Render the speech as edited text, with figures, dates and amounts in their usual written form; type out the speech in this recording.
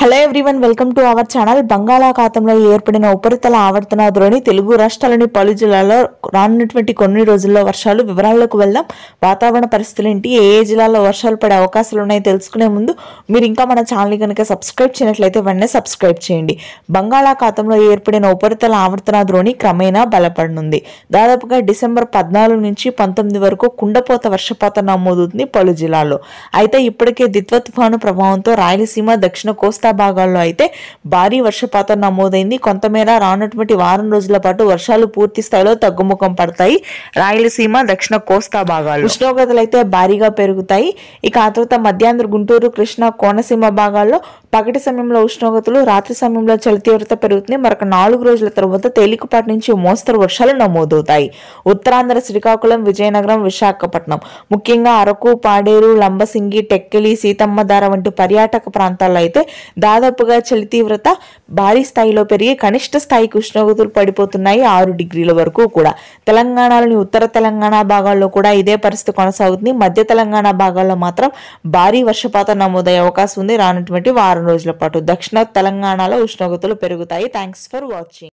Hello everyone, welcome to our channel. బంగాళాఖాతంలో ఏర్పడిన ఉపరితల ఆవర్తన ద్రోణి తెలుగు రాష్ట్రాలని పలు జిల్లాల్లో రానున్నటువంటి కొన్ని రోజుల్లో వర్షాలు. వివరాల్లోకి వెళ్దాం. వాతావరణ పరిస్థితులు ఏంటి, ఏ జిల్లాల్లో వర్షాలు పడే అవకాశాలు ఉన్నాయో తెలుసుకునే ముందు మీరు ఇంకా మన ఛానల్ని కనుక సబ్స్క్రైబ్ చేయనట్లయితే వెంటనే సబ్స్క్రైబ్ చేయండి. బంగాళాఖాతంలో ఏర్పడిన ఉపరితల ఆవర్తన ద్రోణి క్రమేణా బలపడనుంది. దాదాపుగా డిసెంబర్ 14 నుంచి 19 వరకు కుండపోత వర్షపాతం నమోదవుతుంది పలు జిల్లాల్లో. అయితే ఇప్పటికే దిత్వ తుఫాను ప్రభావంతో రాయలసీమ, దక్షిణ కోస్తా భాగాల్లో అయితే భారీ వర్షపాతం నమోదైంది. కొంతమేర రానున్నటువంటి వారం రోజుల పాటు వర్షాలు పూర్తి స్థాయిలో తగ్గుముఖం పడతాయి రాయలసీమ, దక్షిణ కోస్తా భాగాల్లో. ఉష్ణోగ్రతలు అయితే భారీగా పెరుగుతాయి. ఇక ఆ తర్వాత మధ్యాంధ్ర, గుంటూరు, కృష్ణా, కోనసీమ భాగాల్లో పగటి సమయంలో ఉష్ణోగ్రతలు, రాత్రి సమయంలో చలి తీవ్రత పెరుగుతుంది. మరొక 4 రోజుల తర్వాత తేలికపాటి నుంచి మోస్తరు వర్షాలు నమోదవుతాయి. ఉత్తరాంధ్ర శ్రీకాకుళం, విజయనగరం, విశాఖపట్నం, ముఖ్యంగా అరకు, పాడేరు, లంబసింగి, టెక్కిలి, సీతమ్మధార వంటి పర్యాటక ప్రాంతాల్లో అయితే దాదాపుగా చలి తీవ్రత భారీ స్థాయిలో పెరిగి కనిష్ట స్థాయికి ఉష్ణోగ్రతలు పడిపోతున్నాయి 6 డిగ్రీల వరకు కూడా. తెలంగాణలోని ఉత్తర తెలంగాణ భాగాల్లో కూడా ఇదే పరిస్థితి కొనసాగుతుంది. మధ్య తెలంగాణ భాగాల్లో మాత్రం భారీ వర్షపాతం నమోదయ్యే అవకాశం ఉంది రానున్నటువంటి వారం రోజుల పాటు. దక్షిణ తెలంగాణలో ఉష్ణోగ్రతలు పెరుగుతాయి. Thanks for watching.